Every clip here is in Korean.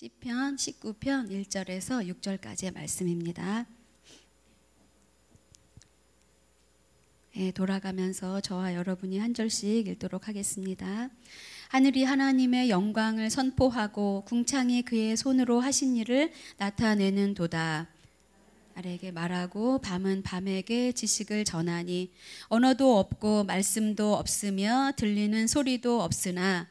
시편 19편 1절에서 6절까지의 말씀입니다. 돌아가면서 저와 여러분이 한 절씩 읽도록 하겠습니다. 하늘이 하나님의 영광을 선포하고 궁창이 그의 손으로 하신 일을 나타내는 도다. 달에게 말하고 밤은 밤에게 지식을 전하니 언어도 없고 말씀도 없으며 들리는 소리도 없으나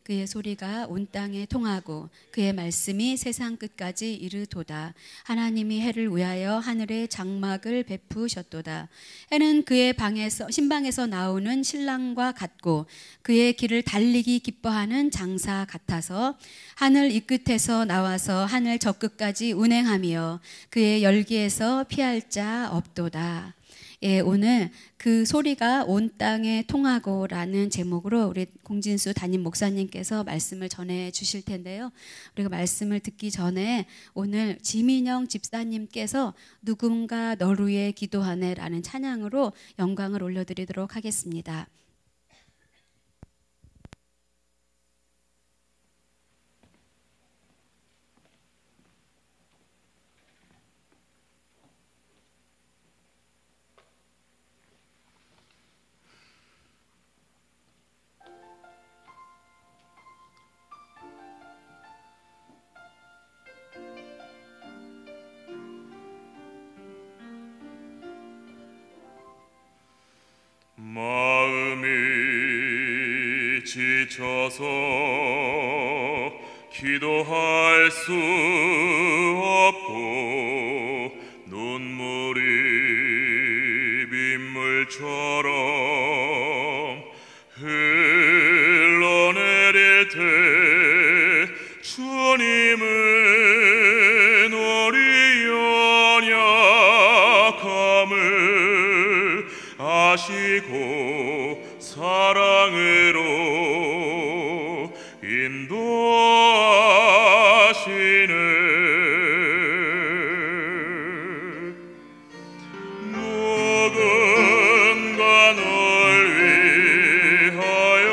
그의 소리가 온 땅에 통하고 그의 말씀이 세상 끝까지 이르도다. 하나님이 해를 위하여 하늘에 장막을 베푸셨도다. 해는 그의 방에서 신방에서 나오는 신랑과 같고 그의 길을 달리기 기뻐하는 장사 같아서 하늘 이 끝에서 나와서 하늘 저 끝까지 운행하며 그의 열기에서 피할 자 없도다. 오늘 그 소리가 온 땅에 통하고라는 제목으로 우리 공진수 담임 목사님께서 말씀을 전해 주실 텐데요. 우리가 말씀을 듣기 전에 오늘 지민영 집사님께서 누군가 너를 위해 기도하네라는 찬양으로 영광을 올려드리도록 하겠습니다. 마음이 지쳐서 기도할 수 없고 눈물이 빗물처럼 흘러내릴 때 주님은 우리 연약함을 아시고 사랑으로 인도하시네. 누군가 널 위하여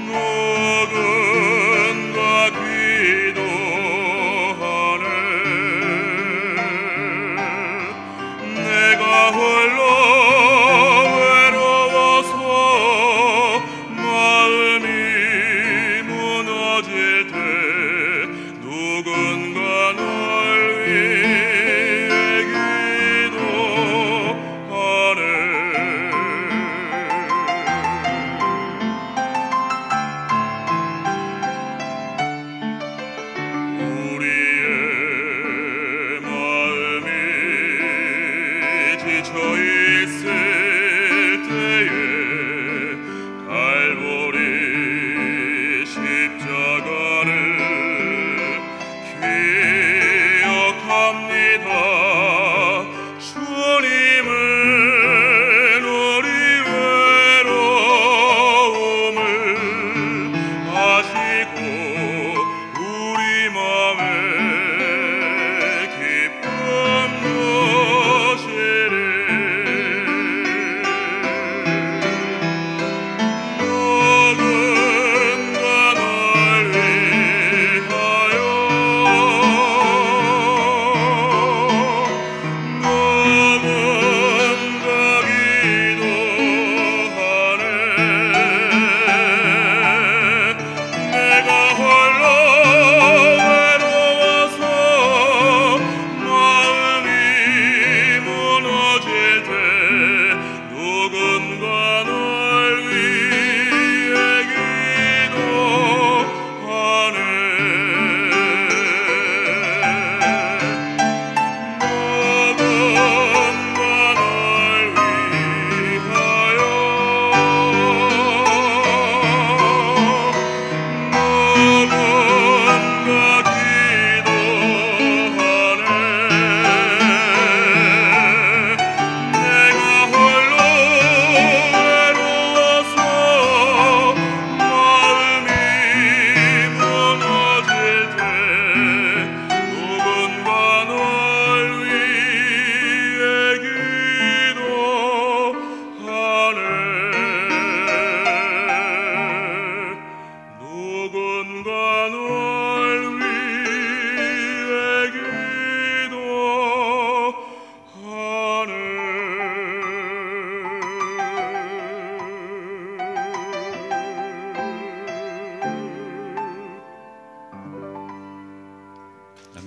누군가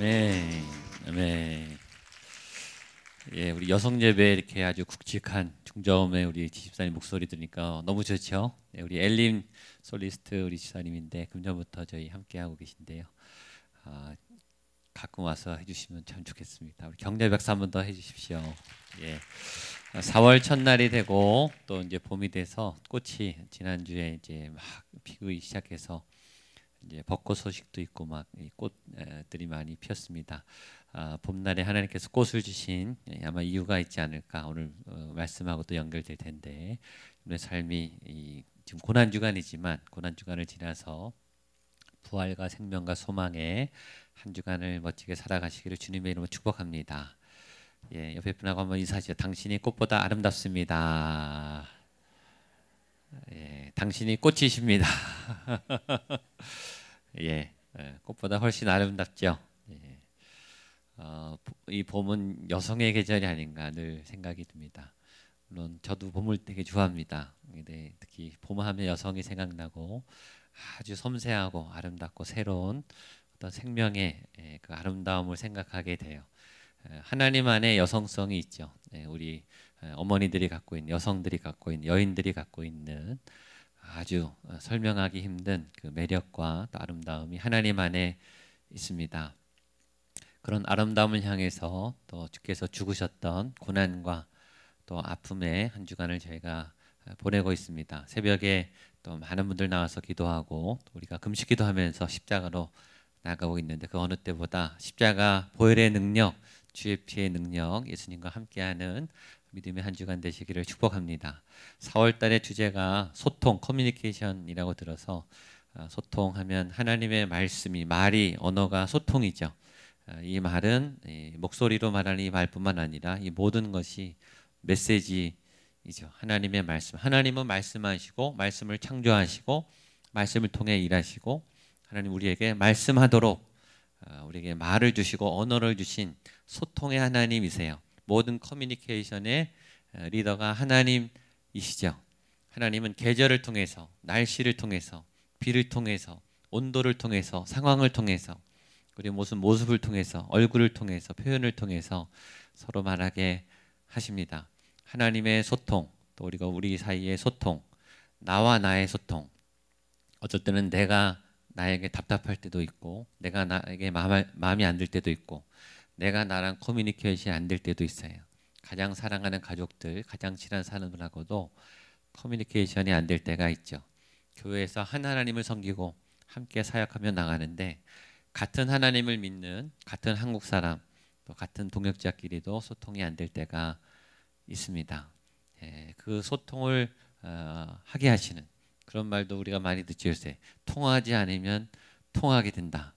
아멘. 아멘. 예, 우리 여성 예배 이렇게 아주 굵직한 중저음의 우리 지집사님 목소리 들으니까 너무 좋죠. 예, 우리 엘림 솔리스트 우리 지사님인데 금년부터 저희 함께 하고 계신데요. 가끔 와서 해주시면 참 좋겠습니다. 우리 경례 박수 한번 더 해주십시오. 예, 4월 첫날이 되고 또 이제 봄이 돼서 꽃이 지난주에 이제 막 피기 시작해서 이제 벚꽃 소식도 있고 막 꽃들이 많이 피었습니다. 봄날에 하나님께서 꽃을 주신 아마 이유가 있지 않을까 오늘 말씀하고 또 연결될 텐데 우리의 삶이 지금 고난 주간이지만 고난 주간을 지나서 부활과 생명과 소망의 한 주간을 멋지게 살아가시기를 주님의 이름으로 축복합니다. 예, 옆에 분하고 한번 인사하시죠. 당신이 꽃보다 아름답습니다. 예, 당신이 꽃이십니다. 예, 꽃보다 훨씬 아름답죠. 예. 이 봄은 여성의 계절이 아닌가 늘 생각이 듭니다. 물론 저도 봄을 되게 좋아합니다. 근데 특히 봄하면 여성이 생각나고 아주 섬세하고 아름답고 새로운 어떤 생명의 그 아름다움을 생각하게 돼요. 하나님 안에 여성성이 있죠. 우리 어머니들이 갖고 있는 여성들이 갖고 있는 여인들이 갖고 있는 아주 설명하기 힘든 그 매력과 또 아름다움이 하나님 안에 있습니다. 그런 아름다움을 향해서 또 주께서 죽으셨던 고난과 또 아픔의 한 주간을 저희가 보내고 있습니다. 새벽에 또 많은 분들 나와서 기도하고 우리가 금식 기도하면서 십자가로 나가고 있는데 그 어느 때보다 십자가 보혈의 능력, 주의 피의 능력, 예수님과 함께하는 믿음의 한 주간 되시기를 축복합니다. 4월 달의 주제가 소통, 커뮤니케이션이라고 들어서 소통하면 하나님의 말씀이 말이 언어가 소통이죠. 이 말은 목소리로 말하는 이 말뿐만 아니라 이 모든 것이 메시지이죠. 하나님의 말씀. 하나님은 말씀하시고 말씀을 창조하시고 말씀을 통해 일하시고 하나님 우리에게 말씀하도록 우리에게 말을 주시고 언어를 주신 소통의 하나님이세요. 모든 커뮤니케이션의 리더가 하나님이시죠. 하나님은 계절을 통해서 날씨를 통해서 비를 통해서 온도를 통해서 상황을 통해서 그리고 무슨 모습을 통해서 얼굴을 통해서 표현을 통해서 서로 말하게 하십니다. 하나님의 소통 또 우리가 우리 사이의 소통 나와 나의 소통 어쩔 때는 내가 나에게 답답할 때도 있고 내가 나에게 마음이 안 들 때도 있고 내가 나랑 커뮤니케이션이 안 될 때도 있어요. 가장 사랑하는 가족들 가장 친한 사람들하고도 커뮤니케이션이 안 될 때가 있죠. 교회에서 한 하나님을 섬기고 함께 사역하며 나가는데 같은 하나님을 믿는 같은 한국 사람 또 같은 동역자끼리도 소통이 안 될 때가 있습니다. 그 소통을 하게 하시는 그런 말도 우리가 많이 듣죠. 요새 통하지 않으면 통하게 된다.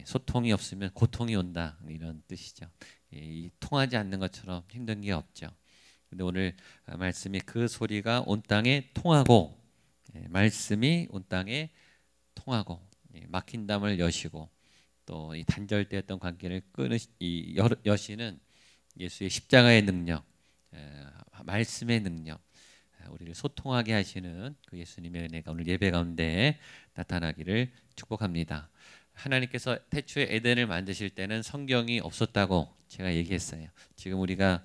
소통이 없으면 고통이 온다. 이런 뜻이죠. 이 통하지 않는 것처럼 힘든 게 없죠. 근데 오늘 말씀이 그 소리가 온 땅에 통하고 말씀이 온 땅에 통하고 막힌 담을 여시고 또 이 단절되었던 관계를 여시는 예수의 십자가의 능력, 말씀의 능력, 우리를 소통하게 하시는 그 예수님의 은혜가 오늘 예배 가운데 나타나기를 축복합니다. 하나님께서 태초에 에덴을 만드실 때는 성경이 없었다고 제가 얘기했어요. 지금 우리가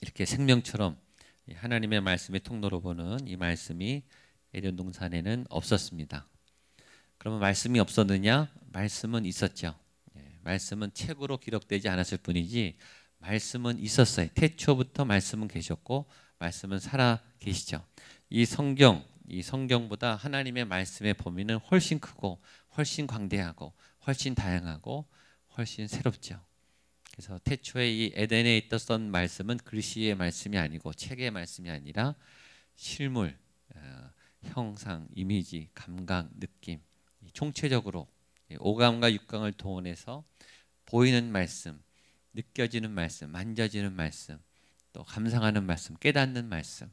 이렇게 생명처럼 하나님의 말씀의 통로로 보는 이 말씀이 에덴 동산에는 없었습니다. 그러면 말씀이 없었느냐? 말씀은 있었죠. 말씀은 책으로 기록되지 않았을 뿐이지 말씀은 있었어요. 태초부터 말씀은 계셨고 말씀은 살아 계시죠. 이 성경보다 하나님의 말씀의 범위는 훨씬 크고 훨씬 광대하고 훨씬 다양하고 훨씬 새롭죠. 그래서 태초에 이 에덴에 있었던 말씀은 글씨의 말씀이 아니고 책의 말씀이 아니라 실물, 형상, 이미지, 감각, 느낌 총체적으로 오감과 육감을 동원해서 보이는 말씀, 느껴지는 말씀, 만져지는 말씀, 또 감상하는 말씀, 깨닫는 말씀,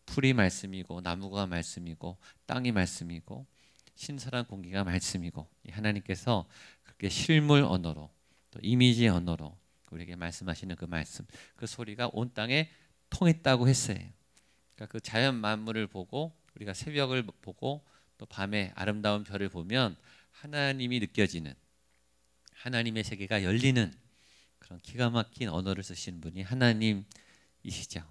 풀이 말씀이고 나무가 말씀이고 땅이 말씀이고 신선한 공기가 말씀이고 하나님께서 그렇게 실물 언어로 또 이미지 언어로 우리에게 말씀하시는 그 말씀, 그 소리가 온 땅에 통했다고 했어요. 그러니까 그 자연 만물을 보고 우리가 새벽을 보고 또 밤에 아름다운 별을 보면 하나님이 느껴지는 하나님의 세계가 열리는 그런 기가 막힌 언어를 쓰시는 분이 하나님이시죠.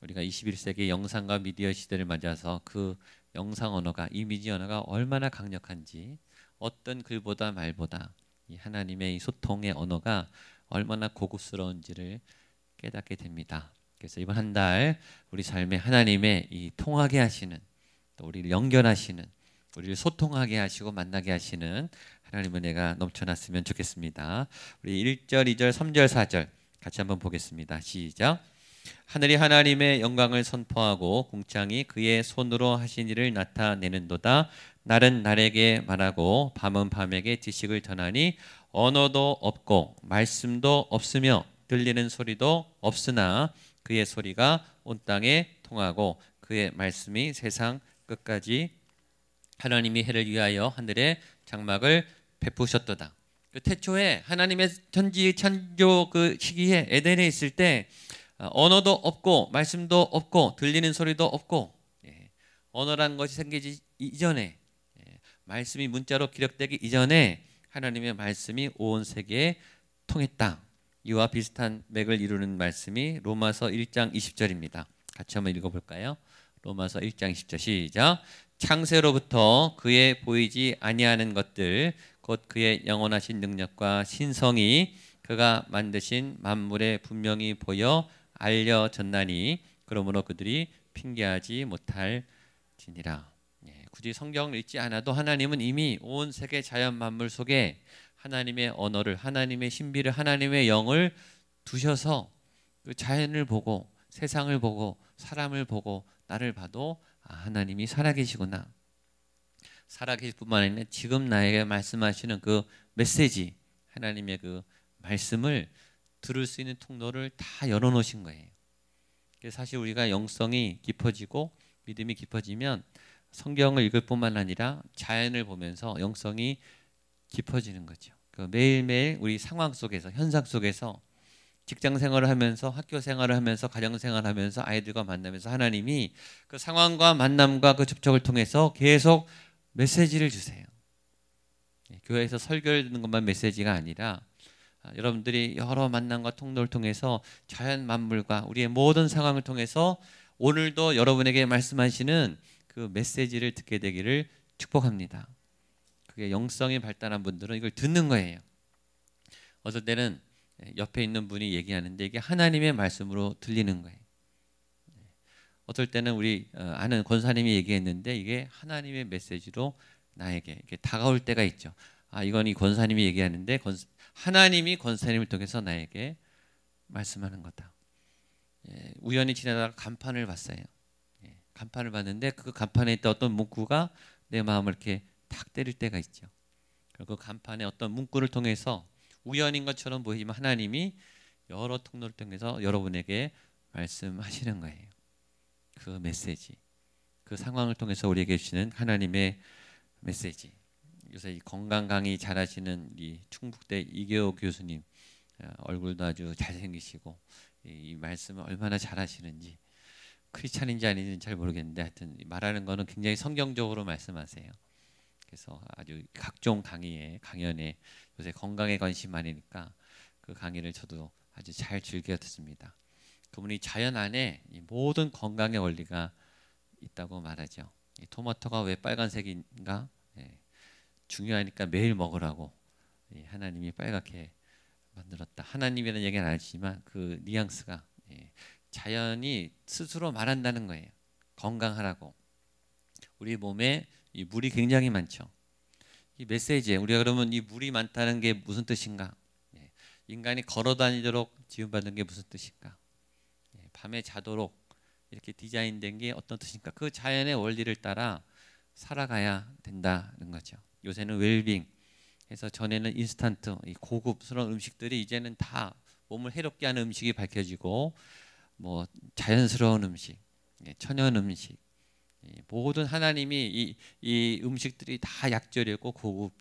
우리가 21세기 영상과 미디어 시대를 맞아서 그 영상 언어가, 이미지 언어가 얼마나 강력한지, 어떤 글보다 말보다 이 하나님의 이 소통의 언어가 얼마나 고급스러운지를 깨닫게 됩니다. 그래서 이번 한 달 우리 삶에 하나님의 이 통하게 하시는, 또 우리를 연결하시는, 우리를 소통하게 하시고 만나게 하시는 하나님의 은혜가 넘쳐났으면 좋겠습니다. 우리 1절, 2절, 3절, 4절 같이 한번 보겠습니다. 시작. 하늘이 하나님의 영광을 선포하고 궁창이 그의 손으로 하신 일을 나타내는도다. 날은 날에게 말하고 밤은 밤에게 지식을 전하니 언어도 없고 말씀도 없으며 들리는 소리도 없으나 그의 소리가 온 땅에 통하고 그의 말씀이 세상 끝까지. 하나님이 해를 위하여 하늘에 장막을 베푸셨도다. 그 태초에 하나님의 천지 창조 그 시기에 에덴에 있을 때 언어도 없고 말씀도 없고 들리는 소리도 없고, 언어라는 것이 생기기 이전에, 말씀이 문자로 기록되기 이전에 하나님의 말씀이 온 세계에 통했다. 이와 비슷한 맥을 이루는 말씀이 로마서 1장 20절입니다. 같이 한번 읽어볼까요? 로마서 1장 20절 시작. 창세로부터 그의 보이지 아니하는 것들 곧 그의 영원하신 능력과 신성이 그가 만드신 만물에 분명히 보여 알려졌나니 그러므로 그들이 핑계하지 못할지니라. 굳이 성경을 읽지 않아도 하나님은 이미 온 세계 자연 만물 속에 하나님의 언어를, 하나님의 신비를, 하나님의 영을 두셔서 그 자연을 보고 세상을 보고 사람을 보고 나를 봐도 하나님이 살아계시구나. 살아계실 뿐만 아니라 지금 나에게 말씀하시는 그 메시지, 하나님의 그 말씀을 들을 수 있는 통로를 다 열어놓으신 거예요. 그래서 사실 우리가 영성이 깊어지고 믿음이 깊어지면 성경을 읽을 뿐만 아니라 자연을 보면서 영성이 깊어지는 거죠. 그 매일매일 우리 상황 속에서, 현상 속에서 직장 생활을 하면서, 학교 생활을 하면서, 가정 생활을 하면서, 아이들과 만나면서 하나님이 그 상황과 만남과 그 접촉을 통해서 계속 메시지를 주세요. 교회에서 설교를 듣는 것만 메시지가 아니라 여러분들이 여러 만남과 통로를 통해서 자연 만물과 우리의 모든 상황을 통해서 오늘도 여러분에게 말씀하시는 그 메시지를 듣게 되기를 축복합니다. 그게 영성이 발달한 분들은 이걸 듣는 거예요. 어떨 때는 옆에 있는 분이 얘기하는데 이게 하나님의 말씀으로 들리는 거예요. 어떨 때는 우리 아는 권사님이 얘기했는데 이게 하나님의 메시지로 나에게 이렇게 다가올 때가 있죠. 이건 이 권사님이 얘기하는데 하나님이 권사님을 통해서 나에게 말씀하는 거다. 우연히 지나다가 간판을 봤어요. 간판을 봤는데 그 간판에 있던 어떤 문구가 내 마음을 이렇게 탁 때릴 때가 있죠. 그 간판에 어떤 문구를 통해서 우연인 것처럼 보이지만 하나님이 여러 통로를 통해서 여러분에게 말씀하시는 거예요. 그 메시지, 그 상황을 통해서 우리에게 주시는 하나님의 메시지. 요새 이 건강 강의 잘하시는 이 충북대 이계호 교수님, 얼굴도 아주 잘생기시고 이 말씀을 얼마나 잘하시는지, 크리스찬인지 아닌지는 잘 모르겠는데 하여튼 말하는 거는 굉장히 성경적으로 말씀하세요. 그래서 아주 각종 강연에 요새 건강에 관심 많으니까 그 강의를 저도 아주 잘 즐겨 듣습니다. 그분이 자연 안에 이 모든 건강의 원리가 있다고 말하죠. 이 토마토가 왜 빨간색인가? 중요하니까 매일 먹으라고 하나님이 빨갛게 만들었다. 하나님이라는 얘기는 안 하지만 그 뉘앙스가 자연이 스스로 말한다는 거예요. 건강하라고. 우리 몸에 이 물이 굉장히 많죠. 이 메시지에 우리가 그러면 이 물이 많다는 게 무슨 뜻인가? 인간이 걸어 다니도록 지음받은 게 무슨 뜻인가? 밤에 자도록 이렇게 디자인된 게 어떤 뜻인가? 그 자연의 원리를 따라 살아가야 된다는 거죠. 요새는 웰빙 해서 전에는 인스턴트, 이 고급스러운 음식들이 이제는 다 몸을 해롭게 하는 음식이 밝혀지고 뭐 자연스러운 음식, 천연 음식, 모든 하나님이 이 음식들이 다 약재료고 고급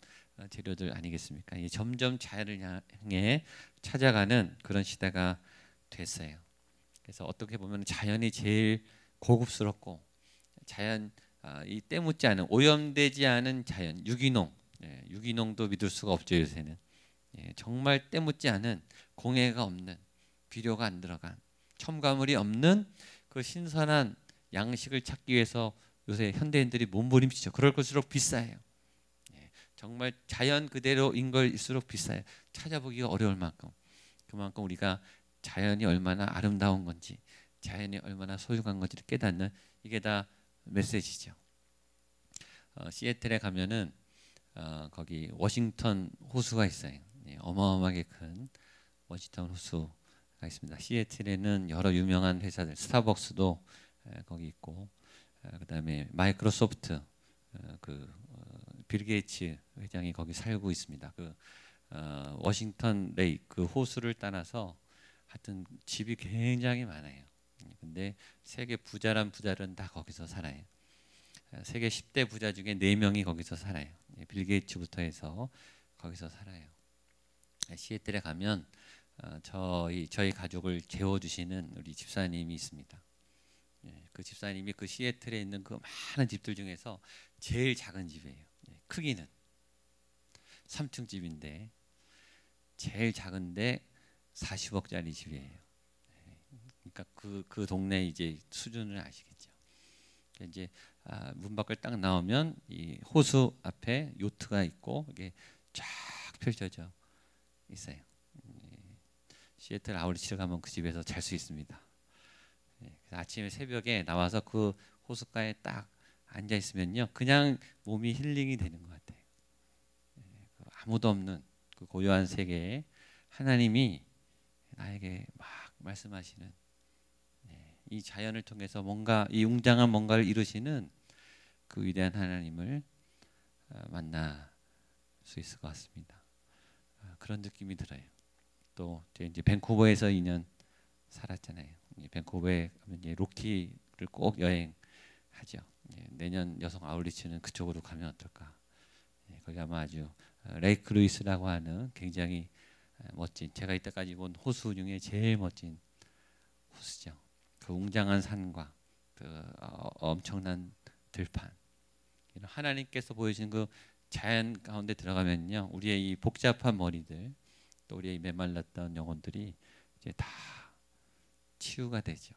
재료들 아니겠습니까? 점점 자연을 향해 찾아가는 그런 시대가 됐어요. 그래서 어떻게 보면 자연이 제일 고급스럽고 자연 이 때묻지 않은 오염되지 않은 자연 유기농, 유기농도 믿을 수가 없죠 요새는. 정말 때묻지 않은, 공해가 없는, 비료가 안 들어간, 첨가물이 없는 그 신선한 양식을 찾기 위해서 요새 현대인들이 몸부림치죠. 그럴 것일수록 비싸요. 정말 자연 그대로인 걸일수록 비싸요. 찾아보기가 어려울 만큼. 그만큼 우리가 자연이 얼마나 아름다운 건지, 자연이 얼마나 소중한 건지를 깨닫는, 이게 다 메시지죠. 시애틀에 가면은 거기 워싱턴 호수가 있어요. 어마어마하게 큰 워싱턴 호수가 있습니다. 시애틀에는 여러 유명한 회사들, 스타벅스도 거기 있고, 그다음에 마이크로소프트 빌 게이츠 회장이 거기 살고 있습니다. 워싱턴 레이크 그 호수를 따라서 하여튼 집이 굉장히 많아요. 근데 세계 부자란 부자는 다 거기서 살아요. 세계 10대 부자 중에 4명이 거기서 살아요. 빌 게이츠부터 해서 거기서 살아요. 시애틀에 가면 저희 가족을 재워주시는 우리 집사님이 있습니다. 그 집사님이 그 시애틀에 있는 그 많은 집들 중에서 제일 작은 집이에요. 크기는 3층 집인데 제일 작은데 40억짜리 집이에요. 그러니까 그 동네 이제 수준을 아시겠죠. 이제 문 밖을 딱 나오면 이 호수 앞에 요트가 있고 이게 쫙 펼쳐져 있어요. 시애틀 아울리치를 가면 그 집에서 잘 수 있습니다. 아침에 새벽에 나와서 그 호숫가에 딱 앉아 있으면요, 그냥 몸이 힐링이 되는 것 같아요. 아무도 없는 그 고요한 세계에 하나님이 나에게 막 말씀하시는, 이 자연을 통해서 뭔가 이 웅장한 뭔가를 이루시는 그 위대한 하나님을 만날 수 있을 것 같습니다. 그런 느낌이 들어요. 또 이제 밴쿠버에서 2년 살았잖아요. 밴쿠버에 가면 이제 로키를 꼭 여행하죠. 내년 여성 아울리치는 그쪽으로 가면 어떨까? 거기 아마 아주 레이크 루이스라고 하는 굉장히 멋진, 제가 이때까지 본 호수 중에 제일 멋진 호수죠. 그 웅장한 산과 그 엄청난 들판, 하나님께서 보여주신 그 자연 가운데 들어가면요, 우리의 이 복잡한 머리들, 또 우리의 메말랐던 영혼들이 이제 다 치유가 되죠.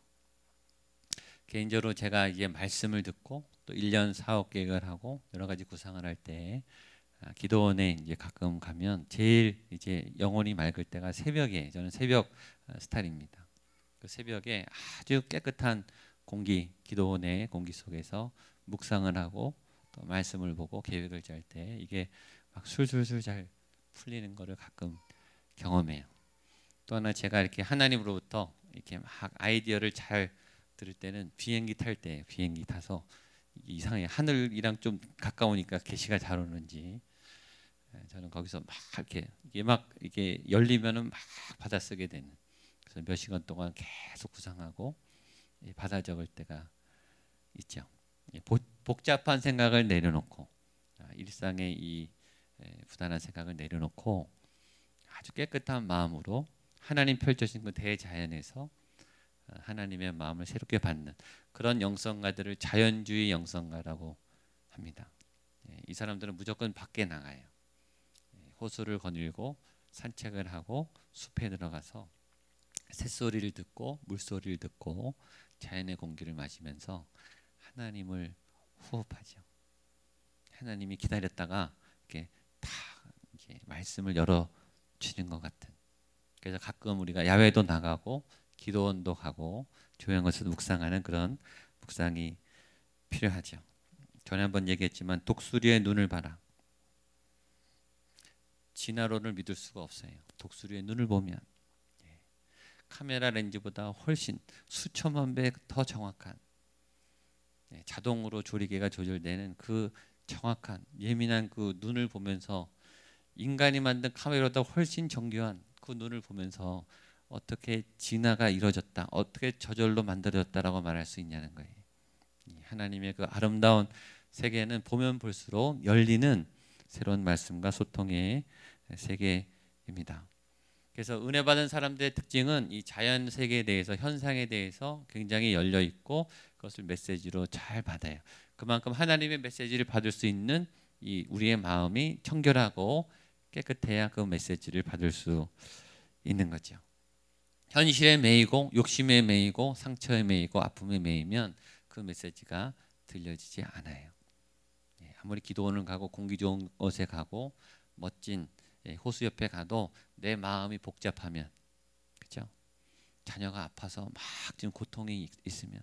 개인적으로 제가 이제 말씀을 듣고 또 1년 사업 계획을 하고 여러 가지 구상을 할 때 기도원에 이제 가끔 가면 제일 이제 영혼이 맑을 때가 새벽에, 저는 새벽 스타일입니다. 그 새벽에 아주 깨끗한 공기, 기도원의 공기 속에서 묵상을 하고 또 말씀을 보고 계획을 짤 때 이게 막 술술술 잘 풀리는 거를 가끔 경험해요. 또 하나, 제가 이렇게 하나님으로부터 이렇게 막 아이디어를 잘 들을 때는 비행기 탈 때, 비행기 타서 이상해, 하늘이랑 좀 가까우니까 계시가 잘 오는지 저는 거기서 막 이게 열리면은 막 받아 쓰게 되는, 그래서 몇 시간 동안 계속 구상하고 받아 적을 때가 있죠. 복잡한 생각을 내려놓고, 일상의 이 부단한 생각을 내려놓고 아주 깨끗한 마음으로 하나님 펼쳐진 그 대자연에서 하나님의 마음을 새롭게 받는 그런 영성가들을 자연주의 영성가라고 합니다. 이 사람들은 무조건 밖에 나가요. 호수를 거닐고 산책을 하고 숲에 들어가서 새소리를 듣고 물소리를 듣고 자연의 공기를 마시면서 하나님을 호흡하죠. 하나님이 기다렸다가 이렇게 다 이렇게 말씀을 열어 주는 것 같은. 그래서 가끔 우리가 야외도 나가고 기도원도 가고 조용해서 묵상하는 그런 묵상이 필요하죠. 전에 한번 얘기했지만 독수리의 눈을 봐라. 진화론을 믿을 수가 없어요. 독수리의 눈을 보면 카메라 렌즈보다 훨씬 수천만 배 더 정확한, 자동으로 조리개가 조절되는 그 정확한 예민한 그 눈을 보면서 인간이 만든 카메라보다 훨씬 정교한 그 눈을 보면서 어떻게 진화가 이루어졌다, 어떻게 저절로 만들어졌다라고 말할 수 있냐는 거예요. 하나님의 그 아름다운 세계는 보면 볼수록 열리는 새로운 말씀과 소통의 세계입니다. 그래서 은혜 받은 사람들의 특징은 이 자연 세계에 대해서, 현상에 대해서 굉장히 열려 있고 그것을 메시지로 잘 받아요. 그만큼 하나님의 메시지를 받을 수 있는 이 우리의 마음이 청결하고 깨끗해야 그 메시지를 받을 수 있는 거죠. 현실에 매이고 욕심에 매이고 상처에 매이고 아픔에 매이면 그 메시지가 들려지지 않아요. 아무리 기도원을 가고 공기 좋은 곳에 가고 멋진 호수 옆에 가도 내 마음이 복잡하면, 그렇죠? 자녀가 아파서 막 지금 고통이 있으면,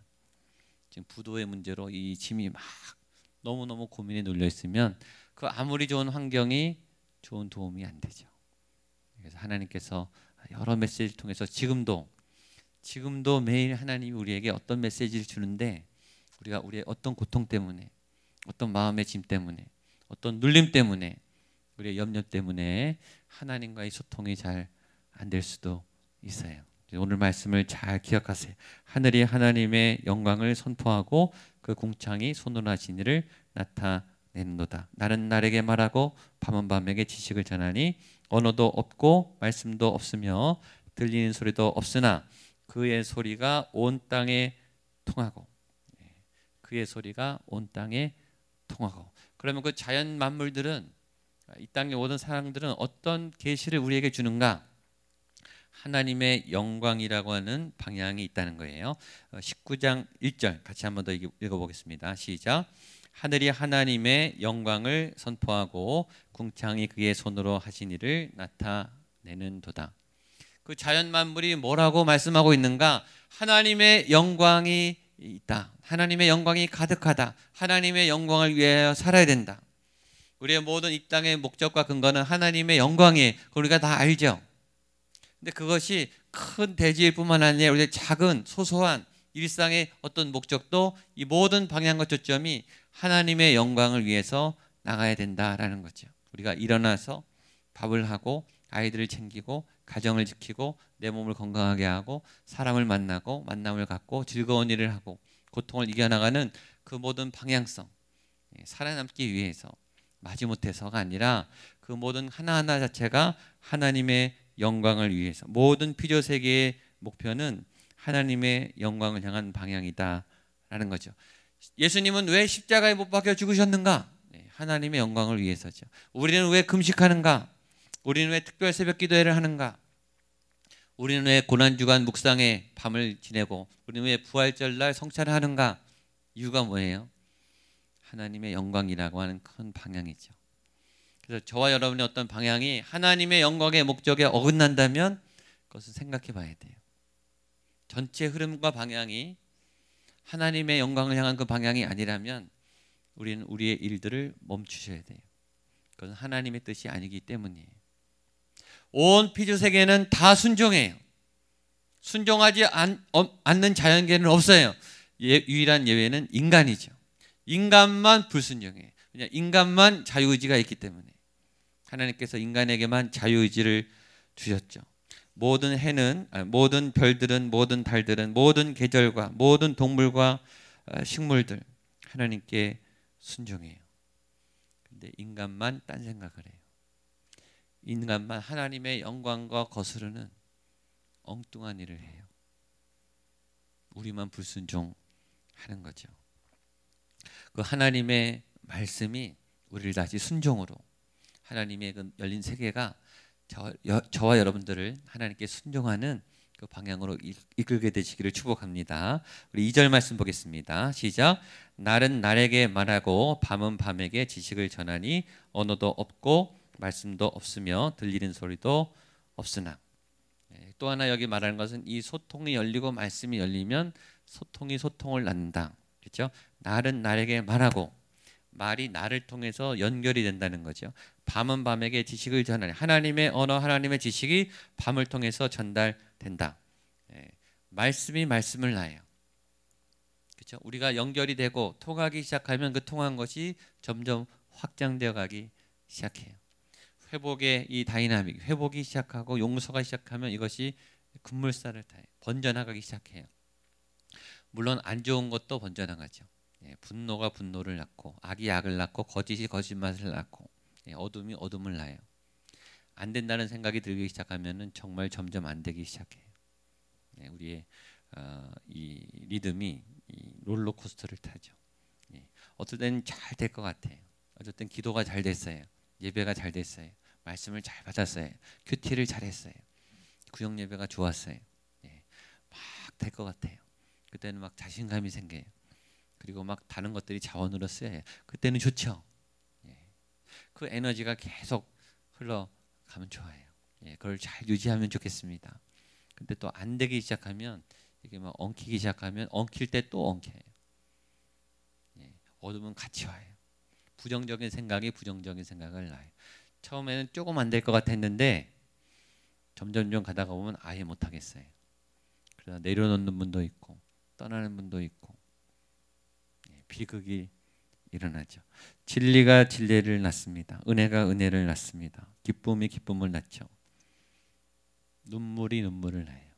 지금 부도의 문제로 이 짐이 막 너무너무 고민에 눌려 있으면 그 아무리 좋은 환경이 좋은 도움이 안 되죠. 그래서 하나님께서 여러 메시지를 통해서 지금도 매일 하나님이 우리에게 어떤 메시지를 주는데, 우리가 우리의 어떤 고통 때문에, 어떤 마음의 짐 때문에, 어떤 눌림 때문에, 우리의 염려 때문에 하나님과의 소통이 잘 안 될 수도 있어요. 오늘 말씀을 잘 기억하세요. 하늘이 하나님의 영광을 선포하고 그 궁창이 손으로 하신 일을 나타내는도다. 날은 날에게 말하고 밤은 밤에게 지식을 전하니 언어도 없고 말씀도 없으며 들리는 소리도 없으나 그의 소리가 온 땅에 통하고, 그의 소리가 온 땅에 통하고. 그러면 그 자연 만물들은, 이 땅의 모든 사람들은 어떤 계시를 우리에게 주는가? 하나님의 영광이라고 하는 방향이 있다는 거예요. 19장 1절 같이 한번 더 읽어보겠습니다. 시작. 하늘이 하나님의 영광을 선포하고 궁창이 그의 손으로 하신 일을 나타내는도다. 그 자연 만물이 뭐라고 말씀하고 있는가? 하나님의 영광이 있다. 하나님의 영광이 가득하다. 하나님의 영광을 위하여 살아야 된다. 우리의 모든 이 땅의 목적과 근거는 하나님의 영광이에요. 우리가 다 알죠. 근데 그것이 큰 대지일 뿐만 아니라 우리의 작은 소소한 일상의 어떤 목적도 이 모든 방향과 초점이 하나님의 영광을 위해서 나가야 된다라는 거죠. 우리가 일어나서 밥을 하고 아이들을 챙기고 가정을 지키고 내 몸을 건강하게 하고 사람을 만나고 만남을 갖고 즐거운 일을 하고 고통을 이겨나가는 그 모든 방향성, 살아남기 위해서 마지못해서가 아니라 그 모든 하나하나 자체가 하나님의 영광을 위해서, 모든 피조 세계의 목표는 하나님의 영광을 향한 방향이다라는 거죠. 예수님은 왜 십자가에 못 박혀 죽으셨는가? 하나님의 영광을 위해서죠. 우리는 왜 금식하는가? 우리는 왜 특별 새벽 기도회를 하는가? 우리는 왜 고난주간 묵상에 밤을 지내고 우리는 왜 부활절날 성찬을 하는가? 이유가 뭐예요? 하나님의 영광이라고 하는 큰 방향이죠. 그래서 저와 여러분의 어떤 방향이 하나님의 영광의 목적에 어긋난다면 그것을 생각해 봐야 돼요. 전체 흐름과 방향이 하나님의 영광을 향한 그 방향이 아니라면 우리는 우리의 일들을 멈추셔야 돼요. 그건 하나님의 뜻이 아니기 때문이에요. 온 피조 세계는 다 순종해요. 순종하지 않는 자연계는 없어요. 유일한 예외는 인간이죠. 인간만 불순종해요. 그냥 인간만 자유의지가 있기 때문에 하나님께서 인간에게만 자유의지를 주셨죠. 모든 해는, 모든 별들은, 모든 달들은, 모든 계절과 모든 동물과 식물들 하나님께 순종해요. 근데 인간만 딴 생각을 해요. 인간만 하나님의 영광과 거스르는 엉뚱한 일을 해요. 우리만 불순종하는 거죠. 그 하나님의 말씀이 우리를 다시 순종으로, 하나님의 그 열린 세계가 저와 여러분들을 하나님께 순종하는 그 방향으로 이끌게 되시기를 축복합니다. 우리 2절 말씀 보겠습니다. 시작. 날은 날에게 말하고 밤은 밤에게 지식을 전하니 언어도 없고 말씀도 없으며 들리는 소리도 없으나. 또 하나 여기 말하는 것은 이 소통이 열리고 말씀이 열리면 소통이 소통을 낳는다. 그렇죠? 날은 날에게 말하고, 말이 나를 통해서 연결이 된다는 거죠. 밤은 밤에게 지식을 전하니, 하나님의 언어, 하나님의 지식이 밤을 통해서 전달된다. 말씀이 말씀을 낳아요. 그렇죠? 우리가 연결이 되고 통하기 시작하면 그 통한 것이 점점 확장되어 가기 시작해요. 회복의 이 다이나믹, 회복이 시작하고 용서가 시작하면 이것이 급물살을 타요. 번져나가기 시작해요. 물론 안 좋은 것도 번져나가죠. 분노가 분노를 낳고, 악이 악을 낳고, 거짓이 거짓말을 낳고, 어둠이 어둠을 낳아요. 안 된다는 생각이 들기 시작하면은 정말 점점 안 되기 시작해요. 우리의 이 리듬이 이 롤러코스터를 타죠. 어떨 때는 잘 될 것 같아요. 어떨 땐 기도가 잘 됐어요. 예배가 잘 됐어요. 말씀을 잘 받았어요. 큐티를 잘했어요. 구역 예배가 좋았어요. 예, 막 될 것 같아요. 그때는 막 자신감이 생겨요. 그리고 막 다른 것들이 자원으로 쓰여요. 그때는 좋죠. 예, 그 에너지가 계속 흘러가면 좋아요. 예, 그걸 잘 유지하면 좋겠습니다. 근데 또 안 되기 시작하면 이게 막 엉키기 시작하면 엉킬 때 또 엉켜요. 예, 어둠은 같이 와요. 부정적인 생각이 부정적인 생각을 낳아요. 처음에는 조금 안 될 것 같았는데 점점 가다가 보면 아예 못 하겠어요. 그러다 내려놓는 분도 있고 떠나는 분도 있고 예, 비극이 일어나죠. 진리가 진리를 낳습니다. 은혜가 은혜를 낳습니다. 기쁨이 기쁨을 낳죠. 눈물이 눈물을 낳아요.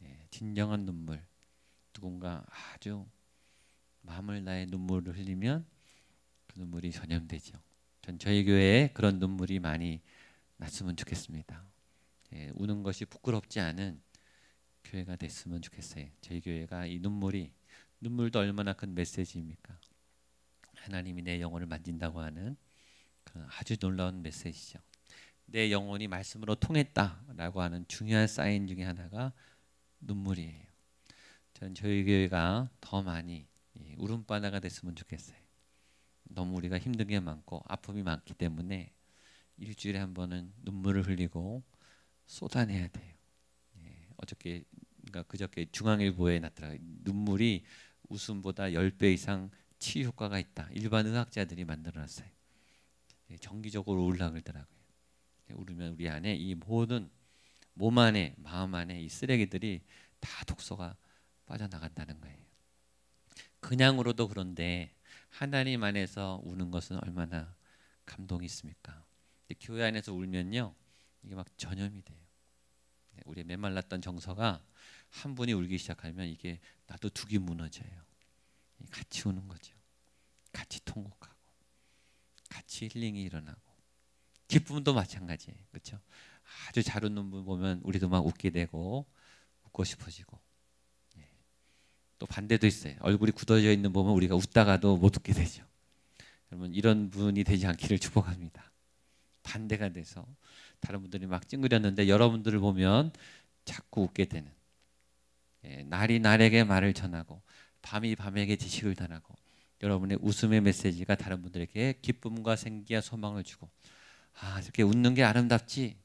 예, 진정한 눈물. 누군가 아주 마음을 다해 눈물을 흘리면 그 눈물이 전염되죠. 전 저희 교회에 그런 눈물이 많이 났으면 좋겠습니다. 예, 우는 것이 부끄럽지 않은 교회가 됐으면 좋겠어요. 저희 교회가 이 눈물도 얼마나 큰 메시지입니까? 하나님이 내 영혼을 만진다고 하는 그 아주 놀라운 메시지죠. 내 영혼이 말씀으로 통했다라고 하는 중요한 사인 중에 하나가 눈물이에요. 전 저희 교회가 더 많이 울음바다가 됐으면 좋겠어요. 너무 우리가 힘든 게 많고 아픔이 많기 때문에 일주일에 한 번은 눈물을 흘리고 쏟아내야 돼요. 예, 그저께 중앙일보에 났더라고요. 눈물이 웃음보다 10배 이상 치유 효과가 있다. 일반 의학자들이 만들어놨어요. 예, 정기적으로 울라 그러더라고요. 예, 울으면 우리 안에 이 모든 몸 안에 마음 안에 이 쓰레기들이 다 독소가 빠져나간다는 거예요. 그냥 울어도 그런데 하나님 안에서 우는 것은 얼마나 감동이 있습니까? 교회 안에서 울면요 이게 막 전염이 돼요. 우리 메말랐던 정서가 한 분이 울기 시작하면 이게 나도 둑이 무너져요. 같이 우는 거죠. 같이 통곡하고 같이 힐링이 일어나고 기쁨도 마찬가지예요. 그렇죠? 아주 잘 웃는 분 보면 우리도 막 웃게 되고 웃고 싶어지고 또 반대도 있어요. 얼굴이 굳어져 있는 보면 우리가 웃다가도 못 웃게 되죠. 여러분 이런 분이 되지 않기를 축복합니다. 반대가 돼서 다른 분들이 막 찡그렸는데 여러분들을 보면 자꾸 웃게 되는 날이 날에게 말을 전하고 밤이 밤에게 지식을 전하고 여러분의 웃음의 메시지가 다른 분들에게 기쁨과 생기와 소망을 주고 아 이렇게 웃는 게 아름답지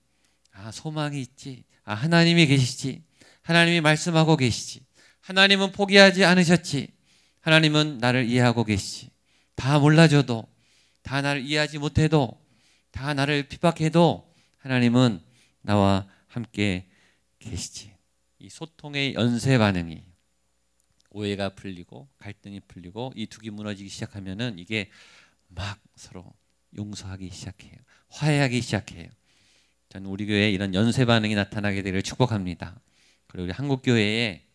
아 소망이 있지 아 하나님이 계시지 하나님이 말씀하고 계시지 하나님은 포기하지 않으셨지 하나님은 나를 이해하고 계시지 다 몰라줘도 다 나를 이해하지 못해도 다 나를 핍박해도 하나님은 나와 함께 계시지. 이 소통의 연쇄 반응이 오해가 풀리고 갈등이 풀리고 이 둑이 무너지기 시작하면은 이게 막 서로 용서하기 시작해요. 화해하기 시작해요. 저는 우리 교회에 이런 연쇄 반응이 나타나게 되기를 축복합니다. 그리고 우리 한국 교회에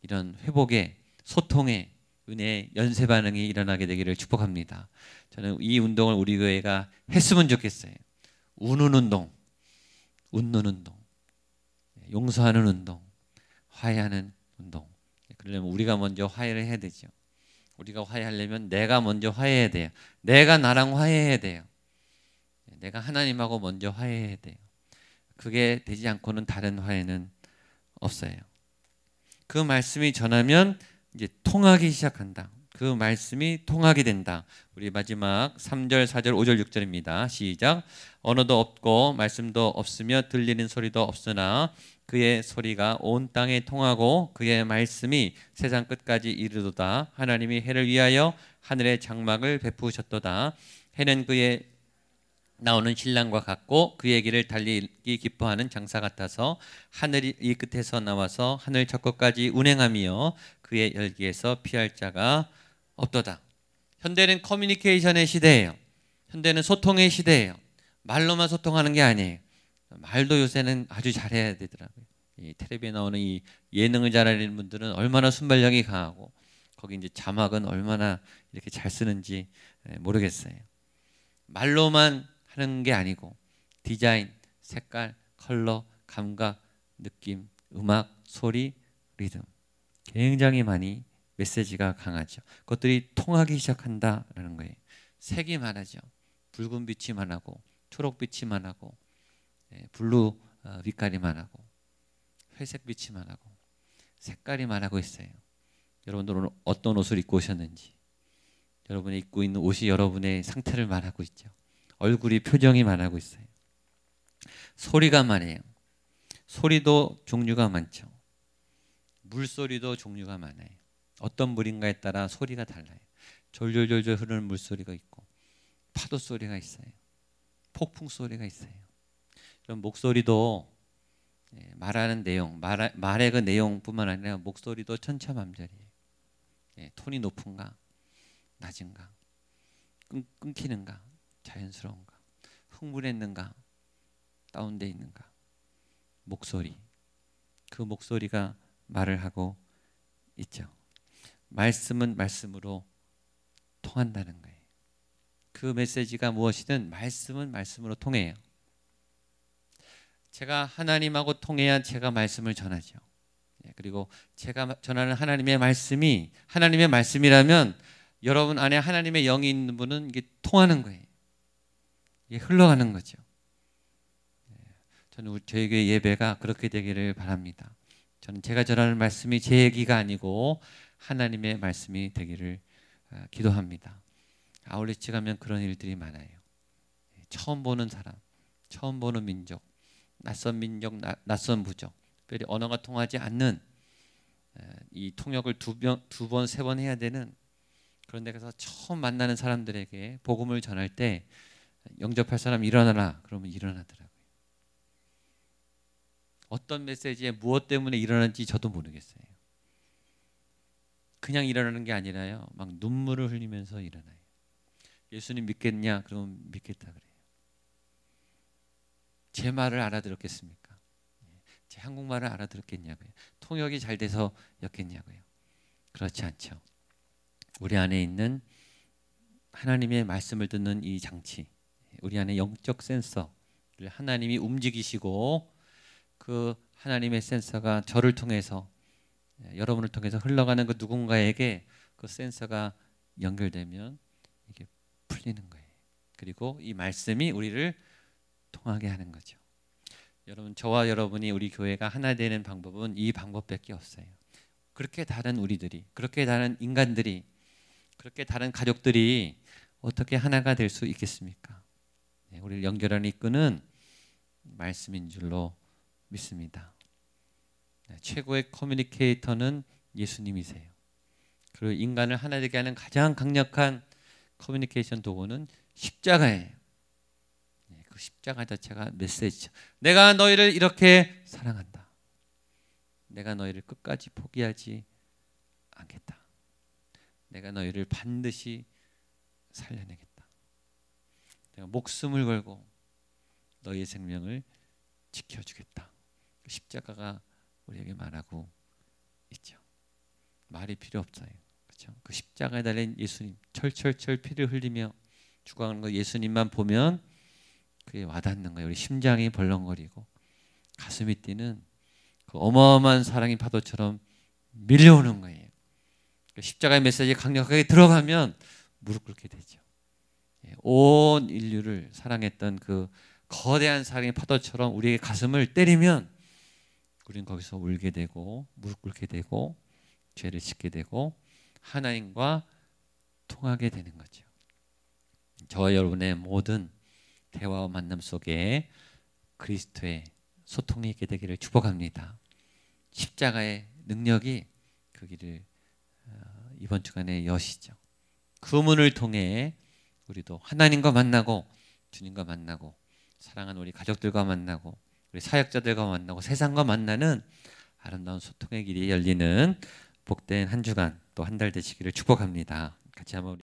이런 회복의 소통의 은혜의 연쇄 반응이 일어나게 되기를 축복합니다. 저는 이 운동을 우리 교회가 했으면 좋겠어요. 우는 운동, 웃는 운동, 용서하는 운동, 화해하는 운동. 그러려면 우리가 먼저 화해를 해야 되죠. 우리가 화해하려면 내가 먼저 화해해야 돼요. 내가 나랑 화해해야 돼요. 내가 하나님하고 먼저 화해해야 돼요. 그게 되지 않고는 다른 화해는 없어요. 그 말씀이 전하면 이제 통하기 시작한다. 그 말씀이 통하게 된다. 우리 마지막 3절, 4절, 5절, 6절입니다. 시작. 언어도 없고 말씀도 없으며 들리는 소리도 없으나 그의 소리가 온 땅에 통하고 그의 말씀이 세상 끝까지 이르도다. 하나님이 해를 위하여 하늘의 장막을 베푸셨도다. 해는 그의 나오는 신랑과 같고 그의 길을 달리기 기뻐하는 장사 같아서 하늘이 이 끝에서 나와서 하늘 저 끝까지 운행하며 그의 열기에서 피할 자가 없도다. 현대는 커뮤니케이션의 시대예요. 현대는 소통의 시대예요. 말로만 소통하는 게 아니에요. 말도 요새는 아주 잘해야 되더라고요. 이 텔레비에 나오는 이 예능을 잘하는 분들은 얼마나 순발력이 강하고 거기 이제 자막은 얼마나 이렇게 잘 쓰는지 모르겠어요. 말로만 하는 게 아니고 디자인, 색깔, 컬러, 감각, 느낌, 음악, 소리, 리듬 굉장히 많이 메시지가 강하죠. 그것들이 통하기 시작한다라는 거예요. 색이 많아져. 붉은 빛이 많고 초록빛이 많하고 블루 빛깔이 많하고 회색 빛이 많하고 색깔이 많하고 있어요. 여러분들 오늘 어떤 옷을 입고 오셨는지, 여러분이 입고 있는 옷이 여러분의 상태를 말하고 있죠. 얼굴이 표정이 말하고 있어요. 소리가 말해요. 소리도 종류가 많죠. 물소리도 종류가 많아요. 어떤 물인가에 따라 소리가 달라요. 졸졸졸졸 흐르는 물소리가 있고 파도 소리가 있어요. 폭풍 소리가 있어요. 그럼 목소리도 말하는 내용, 말의 그 내용뿐만 아니라 목소리도 천차만별이에요. 톤이 높은가, 낮은가, 끊기는가, 자연스러운가, 흥분했는가, 다운돼 있는가. 목소리, 그 목소리가 말을 하고 있죠. 말씀은 말씀으로 통한다는 거예요. 그 메시지가 무엇이든 말씀은 말씀으로 통해요. 제가 하나님하고 통해야 제가 말씀을 전하죠. 그리고 제가 전하는 하나님의 말씀이 하나님의 말씀이라면 여러분 안에 하나님의 영이 있는 분은 이게 통하는 거예요. 이게 흘러가는 거죠. 저는 저희 교회 예배가 그렇게 되기를 바랍니다. 저는 제가 전하는 말씀이 제 얘기가 아니고 하나님의 말씀이 되기를 기도합니다. 아울리치 가면 그런 일들이 많아요. 처음 보는 사람, 처음 보는 민족, 낯선 민족, 낯선 부족, 특별히 언어가 통하지 않는 이 통역을 두 번, 세 번 해야 되는 그런 데 가서 처음 만나는 사람들에게 복음을 전할 때 영접할 사람 일어나라 그러면 일어나더라고요. 어떤 메시지에 무엇 때문에 일어나는지 저도 모르겠어요. 그냥 일어나는 게 아니라요. 막 눈물을 흘리면서 일어나요. 예수님 믿겠냐? 그러면 믿겠다 그래요. 제 말을 알아들었겠습니까? 제 한국말을 알아들었겠냐고요. 통역이 잘 돼서였겠냐고요. 그렇지 않죠. 우리 안에 있는 하나님의 말씀을 듣는 이 장치, 우리 안에 영적 센서를 하나님이 움직이시고 그 하나님의 센서가 저를 통해서 여러분을 통해서 흘러가는 그 누군가에게 그 센서가 연결되면 이게 풀리는 거예요. 그리고 이 말씀이 우리를 통하게 하는 거죠. 여러분, 저와 여러분이 우리 교회가 하나 되는 방법은 이 방법밖에 없어요. 그렇게 다른 우리들이, 그렇게 다른 인간들이, 그렇게 다른 가족들이 어떻게 하나가 될 수 있겠습니까? 우리를 연결하는 끈은 말씀인 줄로 믿습니다. 최고의 커뮤니케이터는 예수님이세요. 그리고 인간을 하나 되게 하는 가장 강력한 커뮤니케이션 도구는 십자가예요. 그 십자가 자체가 메시지죠. 내가 너희를 이렇게 사랑한다. 내가 너희를 끝까지 포기하지 않겠다. 내가 너희를 반드시 살려내겠다. 내가 목숨을 걸고 너희의 생명을 지켜주겠다. 그 십자가가 우리에게 말하고 있죠. 말이 필요 없어요. 그렇죠? 그 십자가에 달린 예수님, 철철철 피를 흘리며 죽어가는 거 예수님만 보면 그게 와닿는 거예요. 우리 심장이 벌렁거리고 가슴이 뛰는 그 어마어마한 사랑의 파도처럼 밀려오는 거예요. 그 십자가의 메시지가 강력하게 들어가면 무릎 꿇게 되죠. 온 인류를 사랑했던 그 거대한 사랑의 파도처럼 우리의 가슴을 때리면 우리는 거기서 울게 되고 무릎 꿇게 되고 죄를 씻게 되고 하나님과 통하게 되는 거죠. 저와 여러분의 모든 대화와 만남 속에 그리스도의 소통이 있게 되기를 축복합니다. 십자가의 능력이 그 길을 이번 주간에 여시죠. 그 문을 통해 우리도 하나님과 만나고 주님과 만나고 사랑하는 우리 가족들과 만나고 우리 사역자들과 만나고 세상과 만나는 아름다운 소통의 길이 열리는 복된 한 주간 또 한 달 되시기를 축복합니다. 같이 한번